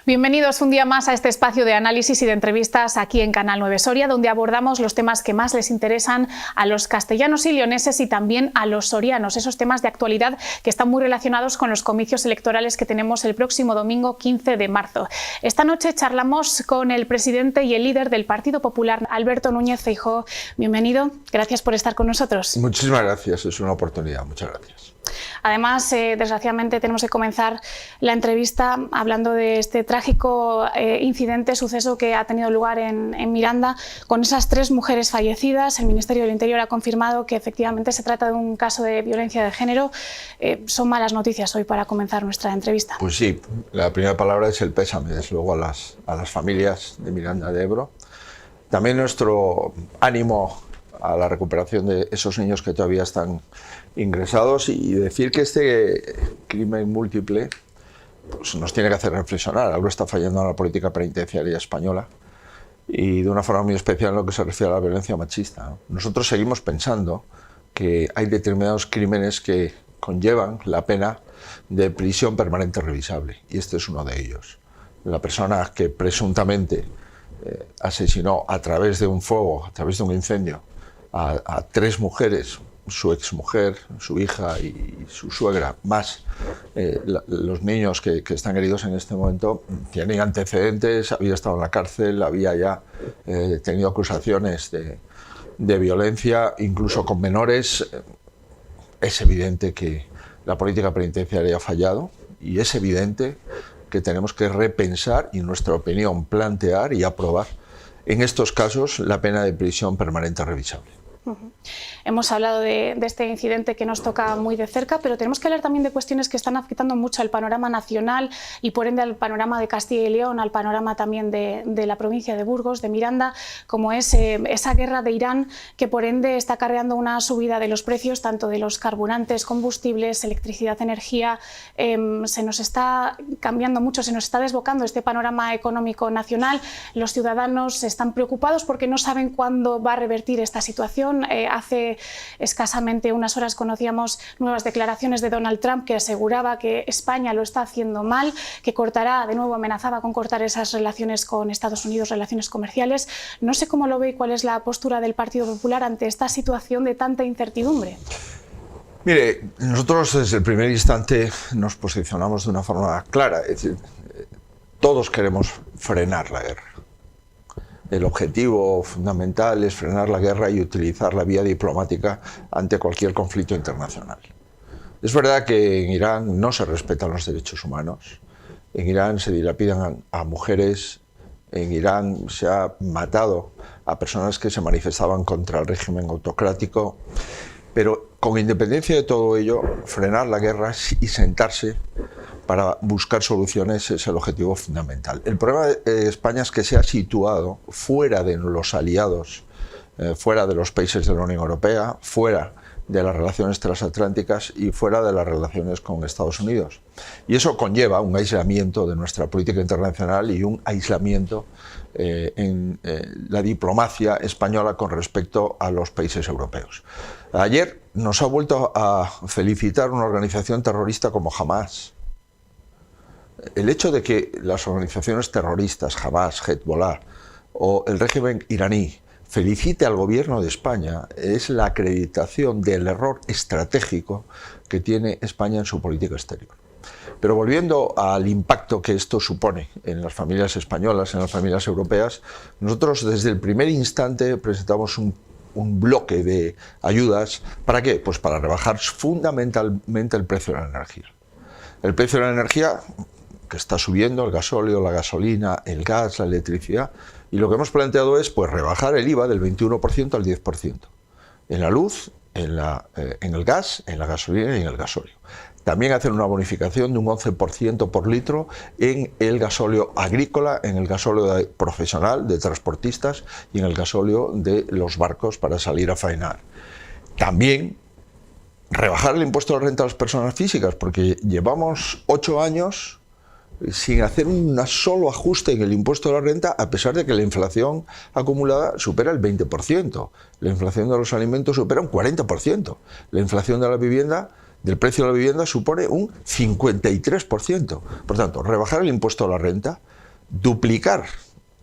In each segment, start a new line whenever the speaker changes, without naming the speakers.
Bienvenidos un día más a este espacio de análisis y de entrevistas aquí en Canal 9 Soria, donde abordamos los temas que más les interesan a los castellanos y leoneses y también a los sorianos, esos temas de actualidad que están muy relacionados con los comicios electorales que tenemos el próximo domingo 15 de marzo. Esta noche charlamos con el presidente y el líder del Partido Popular, Alberto Núñez Feijóo. Bienvenido, gracias por estar con nosotros.
Muchísimas gracias, es una oportunidad, muchas gracias.
Además, desgraciadamente tenemos que comenzar la entrevista hablando de este trágico incidente, suceso que ha tenido lugar en Miranda, con esas 3 mujeres fallecidas. El Ministerio del Interior ha confirmado que efectivamente se trata de un caso de violencia de género. Son malas noticias hoy para comenzar nuestra entrevista.
Pues sí, la primera palabra es el pésame, desde luego, a las familias de Miranda de Ebro. También nuestro ánimo a la recuperación de esos niños que todavía están ingresados, y decir que este crimen múltiple pues nos tiene que hacer reflexionar. Algo está fallando en la política penitenciaria española, y de una forma muy especial en lo que se refiere a la violencia machista, ¿no? Nosotros seguimos pensando que hay determinados crímenes que conllevan la pena de prisión permanente revisable, y este es uno de ellos. La persona que presuntamente asesinó a través de un fuego, a través de un incendio, a 3 mujeres, su exmujer, su hija y su suegra, más los niños que están heridos en este momento, tienen antecedentes, había estado en la cárcel, había ya tenido acusaciones de violencia, incluso con menores. Es evidente que la política penitenciaria ha fallado, y es evidente que tenemos que repensar y, en nuestra opinión, plantear y aprobar en estos casos la pena de prisión permanente revisable.
Hemos hablado de este incidente que nos toca muy de cerca, pero tenemos que hablar también de cuestiones que están afectando mucho al panorama nacional y por ende al panorama de Castilla y León, al panorama también de la provincia de Burgos, de Miranda, como es esa guerra de Irán, que por ende está acarreando una subida de los precios tanto de los carburantes, combustibles, electricidad, energía. Se nos está cambiando mucho, se nos está desbocando este panorama económico nacional. Los ciudadanos están preocupados porque no saben cuándo va a revertir esta situación. Hace escasamente unas horas conocíamos nuevas declaraciones de Donald Trump, que aseguraba que España lo está haciendo mal, que cortará, de nuevo amenazaba con cortar esas relaciones con Estados Unidos, relaciones comerciales. No sé cómo lo ve y cuál es la postura del Partido Popular ante esta situación de tanta incertidumbre.
Mire, nosotros desde el primer instante nos posicionamos de una forma clara, es decir, todos queremos frenar la guerra. El objetivo fundamental es frenar la guerra y utilizar la vía diplomática ante cualquier conflicto internacional. Es verdad que en Irán no se respetan los derechos humanos, en Irán se dilapidan a mujeres, en Irán se ha matado a personas que se manifestaban contra el régimen autocrático, pero con independencia de todo ello, frenar la guerra y sentarse para buscar soluciones es el objetivo fundamental. El problema de España es que se ha situado fuera de los aliados, fuera de los países de la Unión Europea, fuera de las relaciones transatlánticas y fuera de las relaciones con Estados Unidos. Y eso conlleva un aislamiento de nuestra política internacional y un aislamiento en la diplomacia española con respecto a los países europeos. Ayer nos ha vuelto a felicitar una organización terrorista como Hamas. El hecho de que las organizaciones terroristas, Hamas, Hezbollah o el régimen iraní, felicite al gobierno de España es la acreditación del error estratégico que tiene España en su política exterior. Pero volviendo al impacto que esto supone en las familias españolas, en las familias europeas, nosotros desde el primer instante presentamos un bloque de ayudas. ¿Para qué? Pues para rebajar fundamentalmente el precio de la energía. El precio de la energía que está subiendo, el gasóleo, la gasolina, el gas, la electricidad, y lo que hemos planteado es pues rebajar el IVA del 21% al 10%, en la luz, en el gas, en la gasolina y en el gasóleo. También hacer una bonificación de un 11% por litro en el gasóleo agrícola, en el gasóleo profesional de transportistas y en el gasóleo de los barcos para salir a faenar. También rebajar el impuesto de renta a las personas físicas, porque llevamos 8 años sin hacer un solo ajuste en el impuesto de la renta, a pesar de que la inflación acumulada supera el 20%. La inflación de los alimentos supera un 40%. La inflación de la vivienda, del precio de la vivienda, supone un 53%. Por tanto, rebajar el impuesto a la renta, duplicar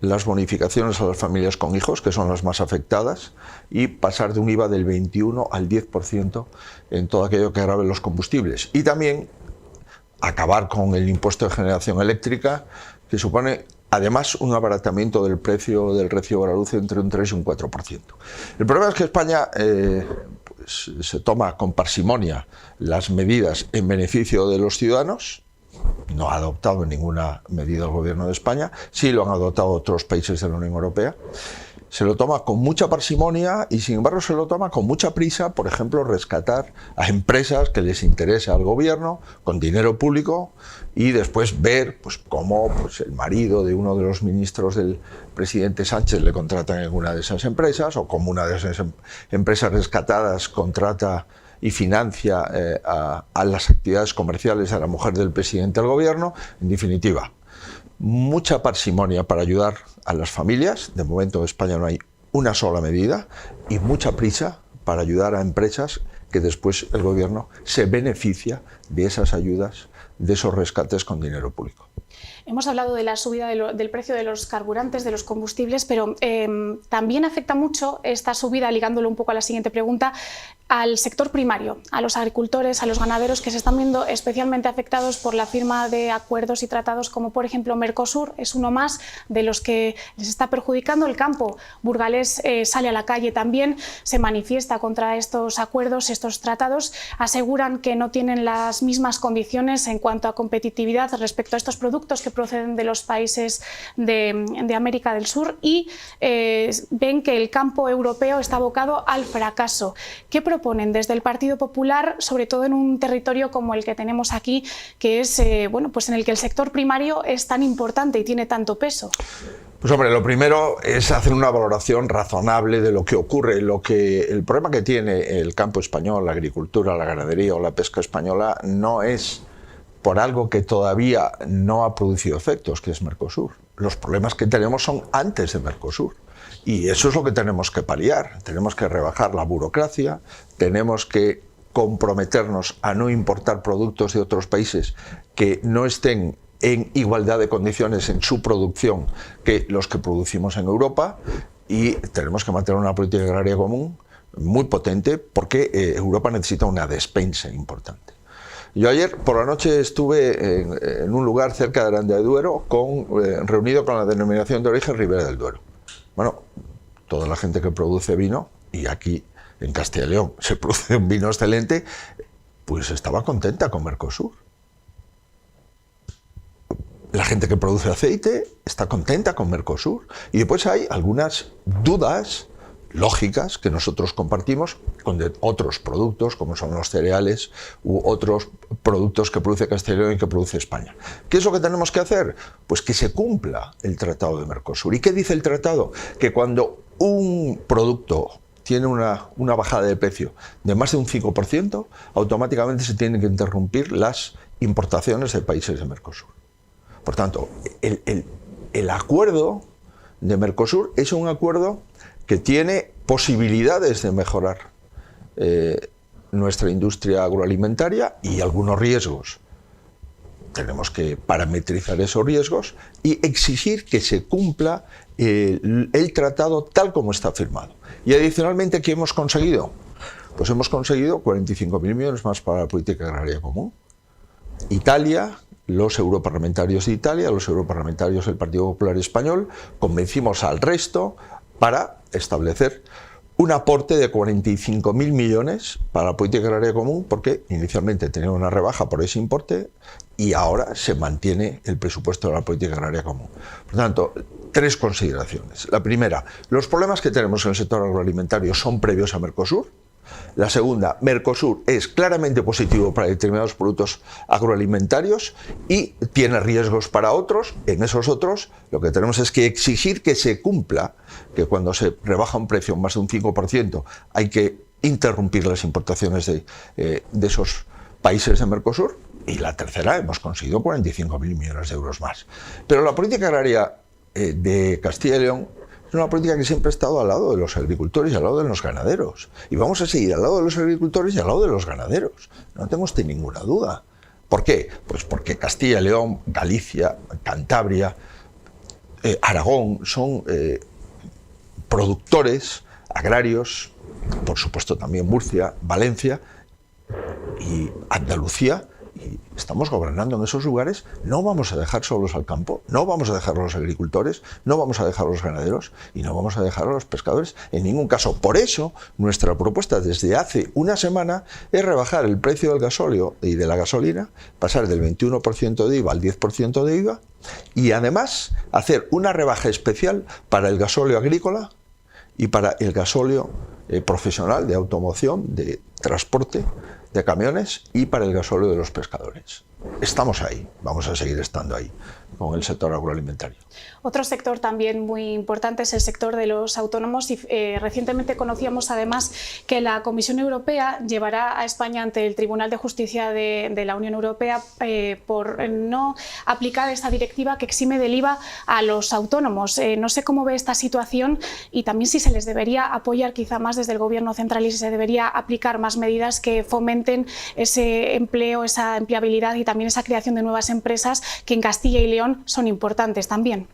las bonificaciones a las familias con hijos, que son las más afectadas, y pasar de un IVA del 21 al 10% en todo aquello que grave los combustibles. Y también acabar con el impuesto de generación eléctrica, que supone además un abaratamiento del precio del recibo de la luz entre un 3 y un 4%. El problema es que España pues, se toma con parsimonia las medidas en beneficio de los ciudadanos. No ha adoptado ninguna medida el gobierno de España, sí lo han adoptado otros países de la Unión Europea. Se lo toma con mucha parsimonia y sin embargo se lo toma con mucha prisa, por ejemplo, rescatar a empresas que les interese al gobierno con dinero público y después ver pues, cómo pues, el marido de uno de los ministros del presidente Sánchez le contrata en una de esas empresas, o cómo una de esas empresas rescatadas contrata y financia a las actividades comerciales de la mujer del presidente del gobierno. En definitiva, mucha parsimonia para ayudar a las familias. De momento en España no hay una sola medida, y mucha prisa para ayudar a empresas que después el gobierno se beneficia de esas ayudas, de esos rescates con dinero público.
Hemos hablado de la subida del precio de los carburantes, de los combustibles, pero también afecta mucho esta subida, ligándolo un poco a la siguiente pregunta, al sector primario, a los agricultores, a los ganaderos, que se están viendo especialmente afectados por la firma de acuerdos y tratados como por ejemplo Mercosur. Es uno más de los que les está perjudicando. El campo burgalés sale a la calle también, se manifiesta contra estos acuerdos, estos tratados. Aseguran que no tienen las mismas condiciones en cuanto a competitividad respecto a estos productos que proceden de los países de América del Sur, y ven que el campo europeo está abocado al fracaso. ¿Qué proponen desde el Partido Popular, sobre todo en un territorio como el que tenemos aquí, que es bueno, pues en el que el sector primario es tan importante y tiene tanto peso?
Pues hombre, lo primero es hacer una valoración razonable de lo que ocurre. El problema que tiene el campo español, la agricultura, la ganadería o la pesca española, no es por algo que todavía no ha producido efectos, que es Mercosur. Los problemas que tenemos son antes de Mercosur. Y eso es lo que tenemos que paliar. Tenemos que rebajar la burocracia, tenemos que comprometernos a no importar productos de otros países que no estén en igualdad de condiciones en su producción que los que producimos en Europa, y tenemos que mantener una política agraria común muy potente, porque Europa necesita una despensa importante. Yo ayer por la noche estuve en un lugar cerca de Aranda de Duero reunido con la denominación de origen Ribera del Duero. Bueno, toda la gente que produce vino, y aquí en Castilla y León se produce un vino excelente, pues estaba contenta con Mercosur. La gente que produce aceite está contenta con Mercosur. Y después hay algunas dudas lógicas que nosotros compartimos con otros productos, como son los cereales u otros productos que produce Castilla y León y que produce España. ¿Qué es lo que tenemos que hacer? Pues que se cumpla el Tratado de Mercosur. ¿Y qué dice el tratado? Que cuando un producto tiene una bajada de precio de más de un 5%, automáticamente se tienen que interrumpir las importaciones de países de Mercosur. Por tanto, el acuerdo de Mercosur es un acuerdo que tiene posibilidades de mejorar nuestra industria agroalimentaria, y algunos riesgos. Tenemos que parametrizar esos riesgos y exigir que se cumpla el tratado tal como está firmado. Y adicionalmente, ¿qué hemos conseguido? Pues hemos conseguido 45.000 millones más para la política agraria común. Italia, los europarlamentarios de Italia, los europarlamentarios del Partido Popular Español, convencimos al resto para establecer un aporte de 45.000 millones para la política agraria común, porque inicialmente tenía una rebaja por ese importe y ahora se mantiene el presupuesto de la política agraria común. Por tanto, tres consideraciones. La primera, los problemas que tenemos en el sector agroalimentario son previos a Mercosur. La segunda, Mercosur es claramente positivo para determinados productos agroalimentarios y tiene riesgos para otros. En esos otros lo que tenemos es que exigir que se cumpla, que cuando se rebaja un precio más de un 5% hay que interrumpir las importaciones de esos países de Mercosur. Y la tercera, hemos conseguido 45.000 millones de euros más. Pero la política agraria de Castilla y León es una política que siempre ha estado al lado de los agricultores y al lado de los ganaderos. Y vamos a seguir al lado de los agricultores y al lado de los ganaderos. No tengo ninguna duda. ¿Por qué? Pues porque Castilla y León, Galicia, Cantabria Aragón, son productores agrarios, por supuesto también Murcia, Valencia y Andalucía, y estamos gobernando en esos lugares. No vamos a dejar solos al campo, no vamos a dejar a los agricultores, no vamos a dejar a los ganaderos y no vamos a dejar a los pescadores en ningún caso. Por eso, nuestra propuesta desde hace una semana es rebajar el precio del gasóleo y de la gasolina, pasar del 21% de IVA al 10% de IVA y además hacer una rebaja especial para el gasóleo agrícola y para el gasóleo profesional de automoción, de transporte, de camiones y para el gasóleo de los pescadores. Estamos ahí, vamos a seguir estando ahí con el sector agroalimentario.
Otro sector también muy importante es el sector de los autónomos y recientemente conocíamos además que la Comisión Europea llevará a España ante el Tribunal de Justicia de la Unión Europea por no aplicar esta directiva que exime del IVA a los autónomos. No sé cómo ve esta situación y también si se les debería apoyar quizá más desde el Gobierno central y si se debería aplicar más medidas que fomenten ese empleo, esa empleabilidad y también esa creación de nuevas empresas que en Castilla y León son importantes también.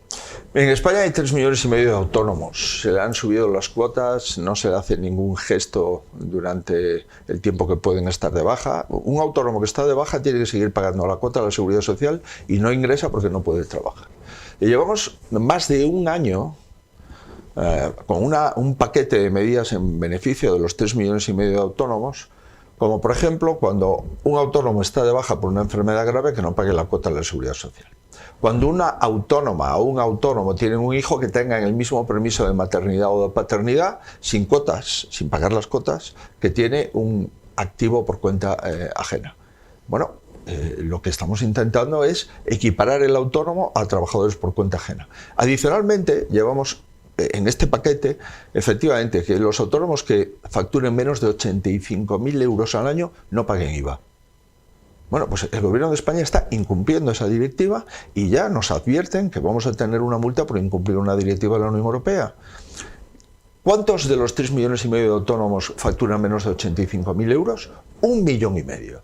En España hay 3,5 millones de autónomos. Se le han subido las cuotas, no se le hace ningún gesto durante el tiempo que pueden estar de baja. Un autónomo que está de baja tiene que seguir pagando la cuota de la Seguridad Social y no ingresa porque no puede trabajar. Y llevamos más de un año con un paquete de medidas en beneficio de los 3,5 millones de autónomos, como por ejemplo cuando un autónomo está de baja por una enfermedad grave, que no pague la cuota de la Seguridad Social. Cuando una autónoma o un autónomo tienen un hijo, que tengan el mismo permiso de maternidad o de paternidad sin cuotas, sin pagar las cuotas, que tiene un activo por cuenta ajena. Bueno, lo que estamos intentando es equiparar el autónomo a trabajadores por cuenta ajena. Adicionalmente, llevamos en este paquete, efectivamente, que los autónomos que facturen menos de 85.000 euros al año no paguen IVA. Bueno, pues el Gobierno de España está incumpliendo esa directiva y ya nos advierten que vamos a tener una multa por incumplir una directiva de la Unión Europea. ¿Cuántos de los 3,5 millones de autónomos facturan menos de 85.000 euros? 1,5 millones.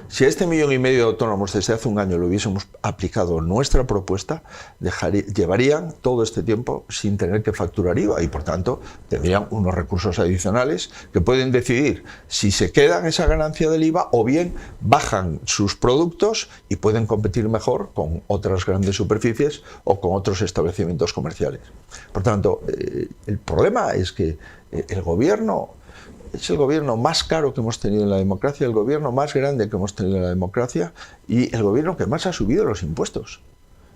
Si a este 1,5 millones de autónomos desde hace un año le hubiésemos aplicado nuestra propuesta, llevarían todo este tiempo sin tener que facturar IVA y por tanto tendrían unos recursos adicionales que pueden decidir si se quedan esa ganancia del IVA o bien bajan sus productos y pueden competir mejor con otras grandes superficies o con otros establecimientos comerciales. Por tanto, el problema es que el gobierno es el gobierno más caro que hemos tenido en la democracia, el gobierno más grande que hemos tenido en la democracia y el gobierno que más ha subido los impuestos.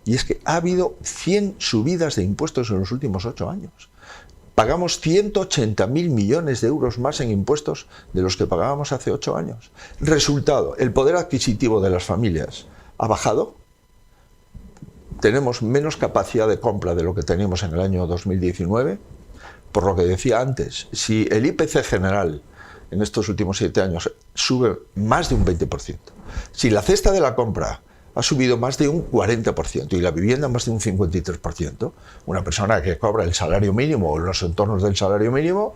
Y es que ha habido 100 subidas de impuestos en los últimos 8 años. Pagamos 180.000 millones de euros más en impuestos de los que pagábamos hace 8 años. Resultado, el poder adquisitivo de las familias ha bajado. Tenemos menos capacidad de compra de lo que teníamos en el año 2019. Por lo que decía antes, si el IPC general en estos últimos 7 años sube más de un 20%, si la cesta de la compra ha subido más de un 40% y la vivienda más de un 53%, una persona que cobra el salario mínimo o los entornos del salario mínimo,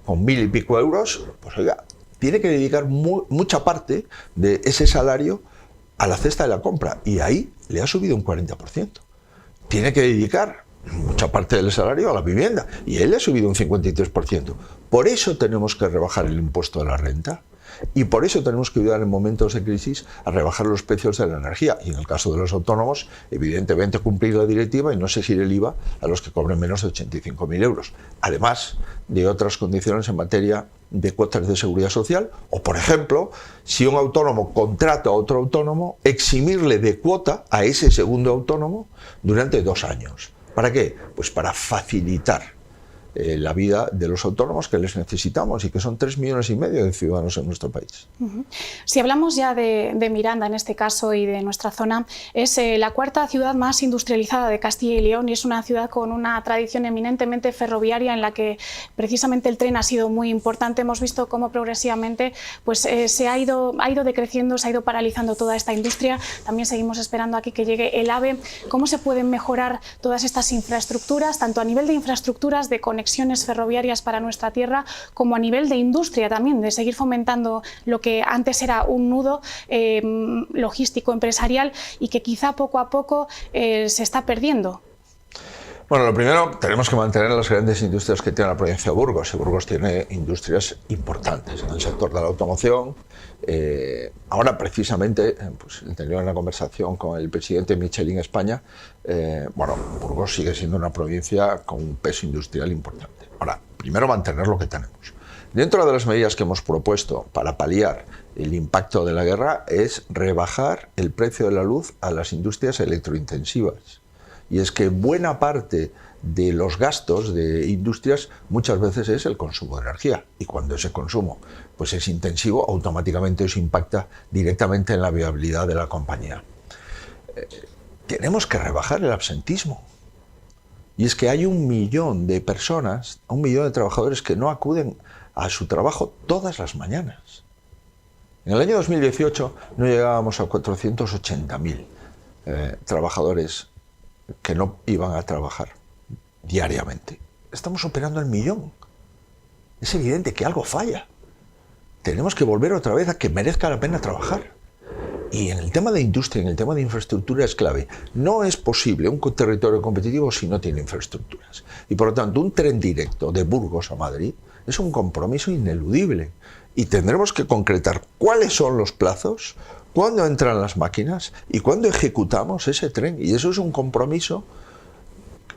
con 1.000 y pico euros, pues oiga, tiene que dedicar mucha parte de ese salario a la cesta de la compra y ahí le ha subido un 40%. Tiene que dedicar mucha parte del salario a la vivienda y él ha subido un 53%. Por eso tenemos que rebajar el impuesto de la renta y por eso tenemos que ayudar en momentos de crisis a rebajar los precios de la energía y en el caso de los autónomos, evidentemente cumplir la directiva y no exigir el IVA a los que cobren menos de 85.000 euros. Además de otras condiciones en materia de cuotas de seguridad social o, por ejemplo, si un autónomo contrata a otro autónomo, eximirle de cuota a ese segundo autónomo durante 2 años. ¿Para qué? Pues para facilitar la vida de los autónomos que les necesitamos y que son 3,5 millones de ciudadanos en nuestro país.
Si hablamos ya de Miranda en este caso y de nuestra zona, es la 4ª ciudad más industrializada de Castilla y León y es una ciudad con una tradición eminentemente ferroviaria en la que precisamente el tren ha sido muy importante. Hemos visto cómo progresivamente pues, se ha ido decreciendo, se ha ido paralizando toda esta industria. También seguimos esperando aquí que llegue el AVE. ¿Cómo se pueden mejorar todas estas infraestructuras, tanto a nivel de infraestructuras, de conexiones ferroviarias para nuestra tierra, como a nivel de industria también, de seguir fomentando lo que antes era un nudo logístico empresarial y que quizá poco a poco se está perdiendo?
Bueno, lo primero, tenemos que mantener las grandes industrias que tiene la provincia de Burgos. Y Burgos tiene industrias importantes en el sector de la automoción. Ahora, precisamente, pues, he tenido una conversación con el presidente Michelin España. Bueno, Burgos sigue siendo una provincia con un peso industrial importante. Ahora, primero mantener lo que tenemos. Dentro de las medidas que hemos propuesto para paliar el impacto de la guerra es rebajar el precio de la luz a las industrias electrointensivas. Y es que buena parte de los gastos de industrias muchas veces es el consumo de energía. Y cuando ese consumo pues es intensivo, automáticamente eso impacta directamente en la viabilidad de la compañía. Tenemos que rebajar el absentismo. Y es que hay 1 millón de personas, 1 millón de trabajadores que no acuden a su trabajo todas las mañanas. En el año 2018 no llegábamos a 480.000 trabajadores que no iban a trabajar diariamente. Estamos superando el 1 millón. Es evidente que algo falla. Tenemos que volver otra vez a que merezca la pena trabajar. Y en el tema de industria, en el tema de infraestructura es clave. No es posible un territorio competitivo si no tiene infraestructuras. Y por lo tanto, un tren directo de Burgos a Madrid es un compromiso ineludible. Y tendremos que concretar cuáles son los plazos, cuándo entran las máquinas y cuándo ejecutamos ese tren. Y eso es un compromiso,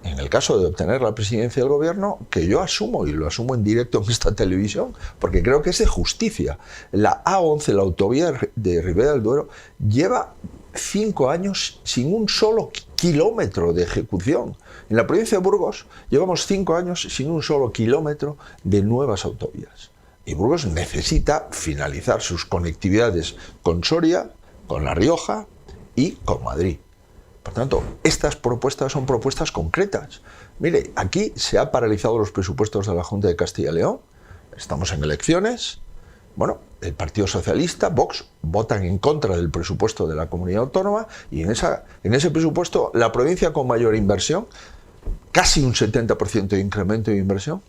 en el caso de obtener la presidencia del gobierno, que yo asumo, y lo asumo en directo en esta televisión, porque creo que es de justicia. La A11, la autovía de Ribera del Duero, lleva 5 años sin un solo kilómetro de ejecución. En la provincia de Burgos llevamos 5 años sin un solo kilómetro de nuevas autovías. Y Burgos necesita finalizar sus conectividades con Soria, con La Rioja y con Madrid. Por tanto, estas propuestas son propuestas concretas. Mire, aquí se han paralizado los presupuestos de la Junta de Castilla y León. Estamos en elecciones. Bueno, el Partido Socialista, Vox, votan en contra del presupuesto de la comunidad autónoma y en ese presupuesto la provincia con mayor inversión, casi un 70% de incremento de inversión,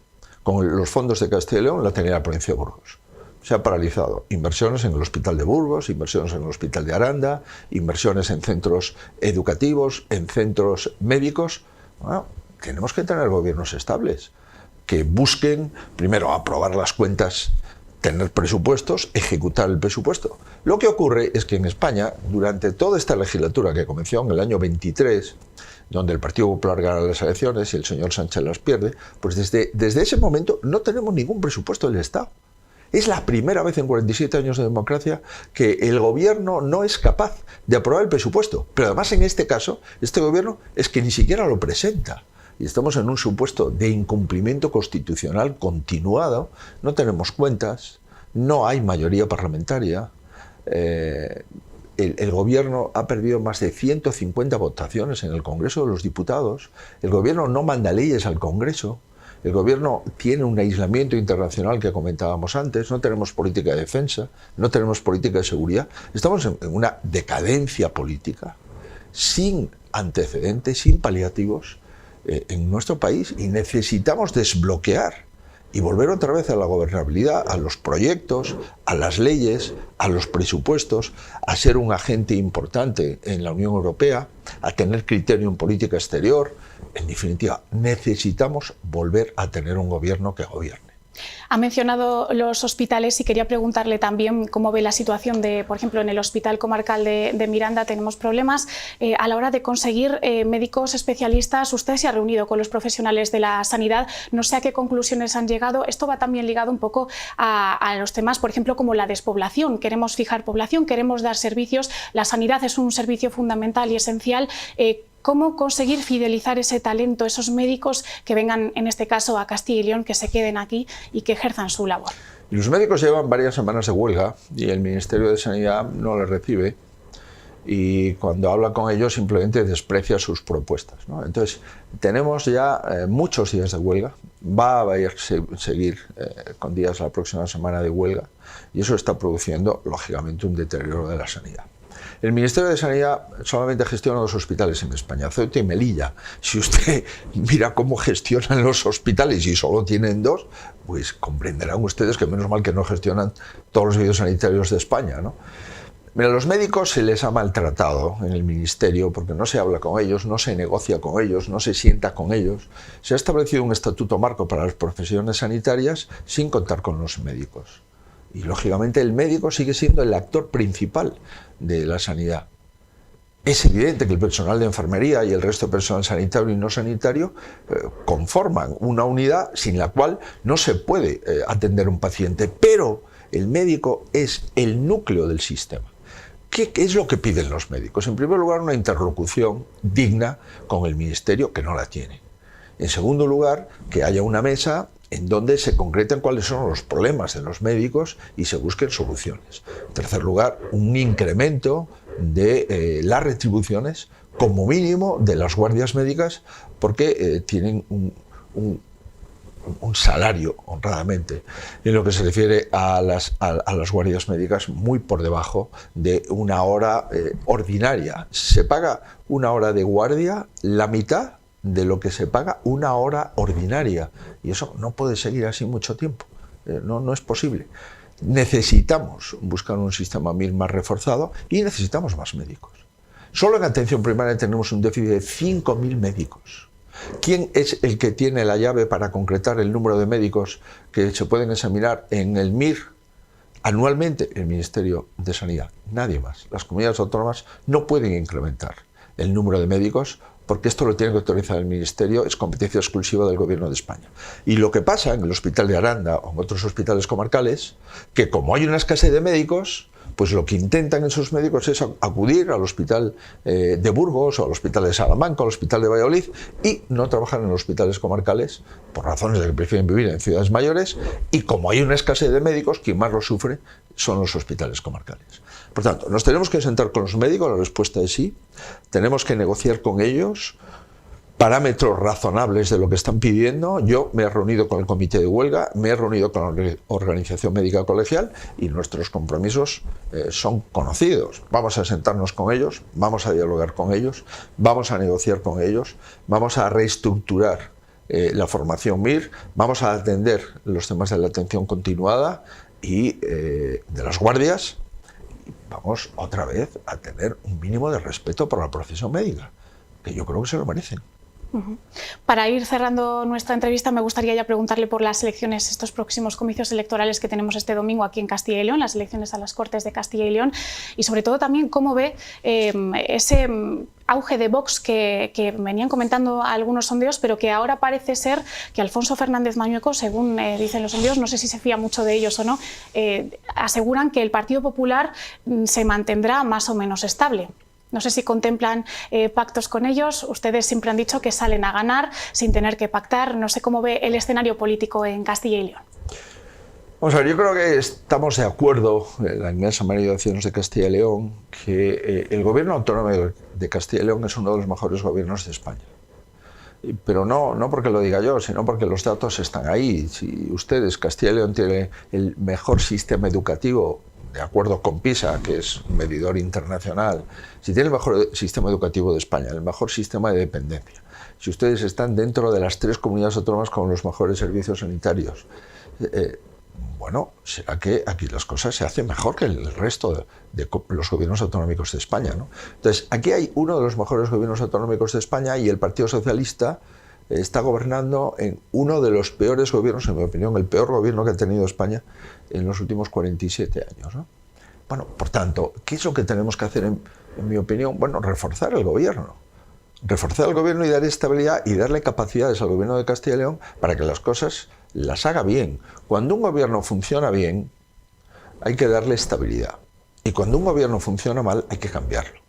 con los fondos de Castilla y León la tenía la provincia de Burgos. Se ha paralizado inversiones en el Hospital de Burgos, inversiones en el Hospital de Aranda, inversiones en centros educativos, en centros médicos. Bueno, tenemos que tener gobiernos estables que busquen, primero, aprobar las cuentas, tener presupuestos, ejecutar el presupuesto. Lo que ocurre es que en España, durante toda esta legislatura que comenzó en el año 23, donde el Partido Popular gana las elecciones y el señor Sánchez las pierde, pues desde ese momento no tenemos ningún presupuesto del Estado. Es la primera vez en 47 años de democracia que el gobierno no es capaz de aprobar el presupuesto. Pero además en este caso, este gobierno es que ni siquiera lo presenta. Y estamos en un supuesto de incumplimiento constitucional continuado. No tenemos cuentas, no hay mayoría parlamentaria. El gobierno ha perdido más de 150 votaciones en el Congreso de los Diputados. El gobierno no manda leyes al Congreso. El gobierno tiene un aislamiento internacional que comentábamos antes. No tenemos política de defensa, no tenemos política de seguridad. Estamos en una decadencia política sin antecedentes, sin paliativos en nuestro país, y necesitamos desbloquear y volver otra vez a la gobernabilidad, a los proyectos, a las leyes, a los presupuestos, a ser un agente importante en la Unión Europea, a tener criterio en política exterior. En definitiva, necesitamos volver a tener un gobierno que gobierne.
Ha mencionado los hospitales y quería preguntarle también cómo ve la situación de, por ejemplo, en el Hospital Comarcal de Miranda tenemos problemas a la hora de conseguir médicos especialistas. Usted se ha reunido con los profesionales de la sanidad, no sé a qué conclusiones han llegado. Esto va también ligado un poco a los temas, por ejemplo, como la despoblación. Queremos fijar población, queremos dar servicios, la sanidad es un servicio fundamental y esencial. ¿Cómo conseguir fidelizar ese talento, esos médicos que vengan, en este caso, a Castilla y León, que se queden aquí y que ejerzan su labor?
Los médicos llevan varias semanas de huelga y el Ministerio de Sanidad no les recibe, y cuando habla con ellos simplemente desprecia sus propuestas, ¿no? Entonces, tenemos ya muchos días de huelga, va a seguir con días la próxima semana de huelga, y eso está produciendo, lógicamente, un deterioro de la sanidad. El Ministerio de Sanidad solamente gestiona 2 hospitales en España, Ceuta y Melilla. Si usted mira cómo gestionan los hospitales y solo tienen 2, pues comprenderán ustedes que menos mal que no gestionan todos los servicios sanitarios de España, ¿no? Mira, a los médicos se les ha maltratado en el ministerio porque no se habla con ellos, no se negocia con ellos, no se sienta con ellos. Se ha establecido un estatuto marco para las profesiones sanitarias sin contar con los médicos. Y lógicamente el médico sigue siendo el actor principal de la sanidad. Es evidente que el personal de enfermería y el resto de personal sanitario y no sanitario conforman una unidad sin la cual no se puede atender a un paciente, pero el médico es el núcleo del sistema. ¿Qué es lo que piden los médicos? En primer lugar, una interlocución digna con el ministerio, que no la tiene. En segundo lugar, que haya una mesa en donde se concreten cuáles son los problemas de los médicos y se busquen soluciones. En tercer lugar, un incremento de las retribuciones, como mínimo, de las guardias médicas, porque tienen un salario, honradamente, en lo que se refiere a las guardias médicas, muy por debajo de una hora ordinaria. Se paga una hora de guardia la mitad de lo que se paga una hora ordinaria, y eso no puede seguir así mucho tiempo, no es posible. Necesitamos buscar un sistema MIR más reforzado y necesitamos más médicos. Solo en atención primaria tenemos un déficit de 5.000 médicos. ¿Quién es el que tiene la llave para concretar el número de médicos que se pueden examinar en el MIR anualmente? El Ministerio de Sanidad. Nadie más. Las comunidades autónomas no pueden incrementar el número de médicos porque esto lo tiene que autorizar el Ministerio, es competencia exclusiva del Gobierno de España. Y lo que pasa en el Hospital de Aranda o en otros hospitales comarcales, que como hay una escasez de médicos, pues lo que intentan esos médicos es acudir al Hospital de Burgos o al Hospital de Salamanca o al Hospital de Valladolid y no trabajan en los hospitales comarcales por razones de que prefieren vivir en ciudades mayores, y como hay una escasez de médicos, quien más lo sufre son los hospitales comarcales. Por tanto, nos tenemos que sentar con los médicos, la respuesta es sí, tenemos que negociar con ellos parámetros razonables de lo que están pidiendo. Yo me he reunido con el comité de huelga, me he reunido con la organización médica colegial y nuestros compromisos son conocidos. Vamos a sentarnos con ellos, vamos a dialogar con ellos, vamos a negociar con ellos, vamos a reestructurar la formación MIR, vamos a atender los temas de la atención continuada y de las guardias. Vamos otra vez a tener un mínimo de respeto por la profesión médica, que yo creo que se lo merecen.
Para ir cerrando nuestra entrevista, me gustaría ya preguntarle por las elecciones, estos próximos comicios electorales que tenemos este domingo aquí en Castilla y León, las elecciones a las Cortes de Castilla y León, y sobre todo también cómo ve ese auge de Vox que venían comentando algunos sondeos, pero que ahora parece ser que Alfonso Fernández Mañueco, según dicen los sondeos, no sé si se fía mucho de ellos o no, aseguran que el Partido Popular se mantendrá más o menos estable. No sé si contemplan pactos con ellos. Ustedes siempre han dicho que salen a ganar sin tener que pactar. No sé cómo ve el escenario político en Castilla y León.
Vamos a ver, yo creo que estamos de acuerdo, la inmensa mayoría de ciudadanos de Castilla y León, que el gobierno autónomo de Castilla y León es uno de los mejores gobiernos de España. Pero no porque lo diga yo, sino porque los datos están ahí. Si ustedes, Castilla y León tiene el mejor sistema educativo, de acuerdo con PISA, que es un medidor internacional, si tiene el mejor sistema educativo de España, el mejor sistema de dependencia, si ustedes están dentro de las 3 comunidades autónomas con los mejores servicios sanitarios, bueno, será que aquí las cosas se hacen mejor que el resto de los gobiernos autonómicos de España, ¿no? Entonces, aquí hay uno de los mejores gobiernos autonómicos de España y el Partido Socialista está gobernando en uno de los peores gobiernos, en mi opinión, el peor gobierno que ha tenido España en los últimos 47 años, ¿no? Bueno, por tanto, ¿qué es lo que tenemos que hacer, en mi opinión? Bueno, reforzar el gobierno. Reforzar el gobierno y dar estabilidad y darle capacidades al gobierno de Castilla y León para que las cosas las haga bien. Cuando un gobierno funciona bien, hay que darle estabilidad. Y cuando un gobierno funciona mal, hay que cambiarlo.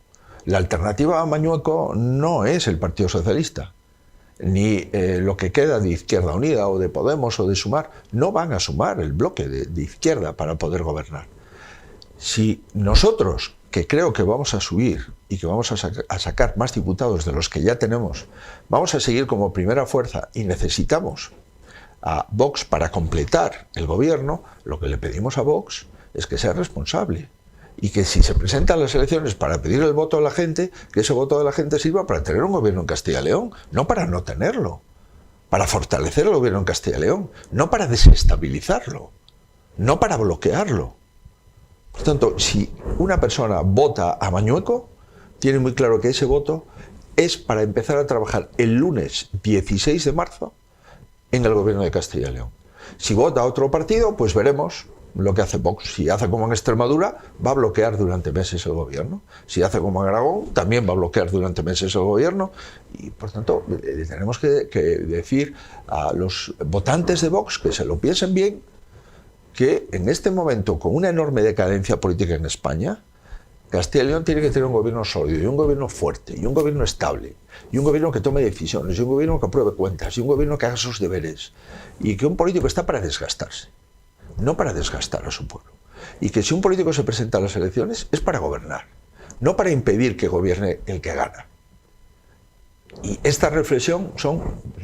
La alternativa a Mañueco no es el Partido Socialista, ni lo que queda de Izquierda Unida o de Podemos o de Sumar. No van a sumar el bloque de izquierda para poder gobernar. Si nosotros, que creo que vamos a subir y que vamos a sacar más diputados de los que ya tenemos, vamos a seguir como primera fuerza y necesitamos a Vox para completar el gobierno, lo que le pedimos a Vox es que sea responsable y que si se presentan las elecciones para pedir el voto de la gente, que ese voto de la gente sirva para tener un gobierno en Castilla y León, no para no tenerlo, para fortalecer el gobierno en Castilla y León, no para desestabilizarlo, no para bloquearlo. Por tanto, si una persona vota a Mañueco, tiene muy claro que ese voto es para empezar a trabajar el lunes 16 de marzo en el gobierno de Castilla y León. Si vota a otro partido, pues veremos lo que hace Vox. Si hace como en Extremadura, va a bloquear durante meses el gobierno. Si hace como en Aragón, también va a bloquear durante meses el gobierno. Y, por tanto, tenemos que decir a los votantes de Vox que se lo piensen bien, que en este momento, con una enorme decadencia política en España, Castilla y León tiene que tener un gobierno sólido, y un gobierno fuerte, y un gobierno estable, y un gobierno que tome decisiones, y un gobierno que apruebe cuentas, y un gobierno que haga sus deberes, y que un político está para desgastarse, no para desgastar a su pueblo. Y que si un político se presenta a las elecciones es para gobernar, no para impedir que gobierne el que gana. Y esta reflexión son,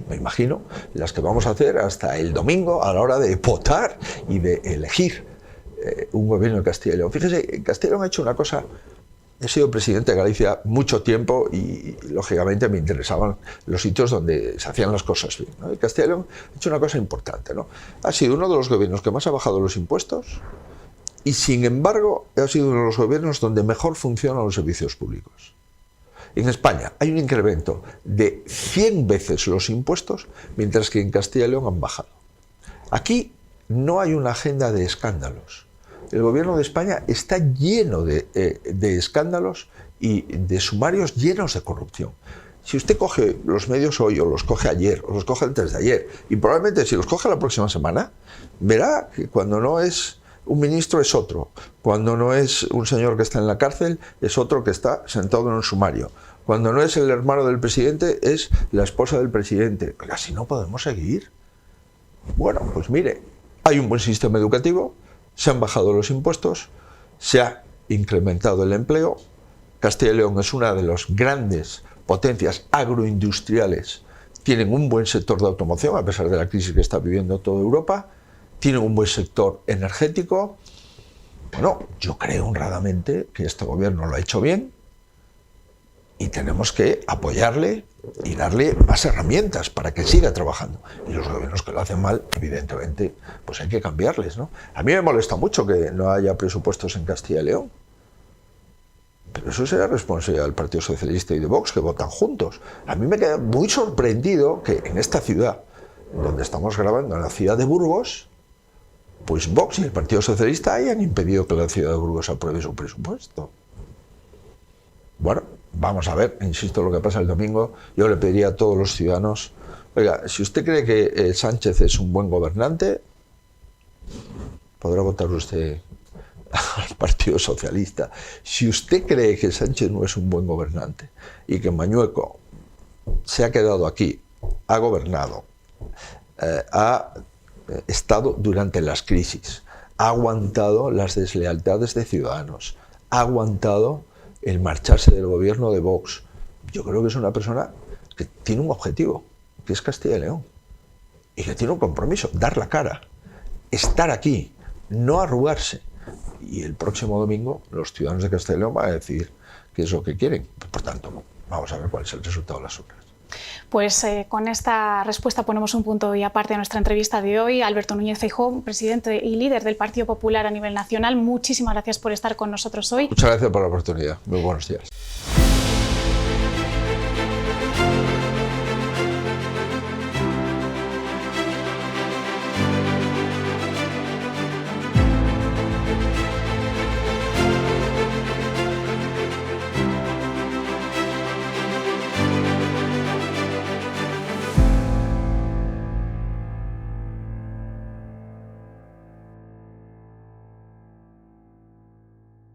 me imagino, las que vamos a hacer hasta el domingo a la hora de votar y de elegir un gobierno de Castilla y León. Fíjese, en Castilla y León ha hecho una cosa. He sido presidente de Galicia mucho tiempo y lógicamente me interesaban los sitios donde se hacían las cosas bien, ¿no? Y Castilla y León ha hecho una cosa importante, ¿no? Ha sido uno de los gobiernos que más ha bajado los impuestos y, sin embargo, ha sido uno de los gobiernos donde mejor funcionan los servicios públicos. En España hay un incremento de 100 veces los impuestos, mientras que en Castilla y León han bajado. Aquí no hay una agenda de escándalos. El gobierno de España está lleno de escándalos y de sumarios llenos de corrupción. Si usted coge los medios hoy, o los coge ayer, o los coge antes de ayer, y probablemente si los coge la próxima semana, verá que cuando no es un ministro es otro, cuando no es un señor que está en la cárcel es otro que está sentado en un sumario, cuando no es el hermano del presidente es la esposa del presidente. Así no podemos seguir. Bueno, pues mire, hay un buen sistema educativo, se han bajado los impuestos, se ha incrementado el empleo. Castilla y León es una de las grandes potencias agroindustriales. Tienen un buen sector de automoción, a pesar de la crisis que está viviendo toda Europa. Tienen un buen sector energético. Bueno, yo creo honradamente que este gobierno lo ha hecho bien y tenemos que apoyarle y darle más herramientas para que siga trabajando. Y los gobiernos que lo hacen mal, evidentemente, pues hay que cambiarles, ¿no? A mí me molesta mucho que no haya presupuestos en Castilla y León. Pero eso será responsabilidad del Partido Socialista y de Vox, que votan juntos. A mí me queda muy sorprendido que en esta ciudad, donde estamos grabando, en la ciudad de Burgos, pues Vox y el Partido Socialista hayan impedido que la ciudad de Burgos apruebe su presupuesto. Bueno, vamos a ver, insisto, lo que pasa el domingo. Yo le pediría a todos los ciudadanos, oiga, si usted cree que Sánchez es un buen gobernante, podrá votar usted al Partido Socialista. Si usted cree que Sánchez no es un buen gobernante y que Mañueco se ha quedado aquí, ha gobernado, ha estado durante las crisis, ha aguantado las deslealtades de Ciudadanos, ha aguantado el marcharse del gobierno de Vox, yo creo que es una persona que tiene un objetivo, que es Castilla y León, y que tiene un compromiso, dar la cara, estar aquí, no arrugarse. Y el próximo domingo los ciudadanos de Castilla y León van a decidir qué es lo que quieren. Por tanto, vamos a ver cuál es el resultado de las urnas.
Pues con esta respuesta ponemos un punto y aparte a nuestra entrevista de hoy. Alberto Núñez Feijóo, presidente y líder del Partido Popular a nivel nacional, muchísimas gracias por estar con nosotros hoy.
Muchas gracias por la oportunidad. Muy buenos días.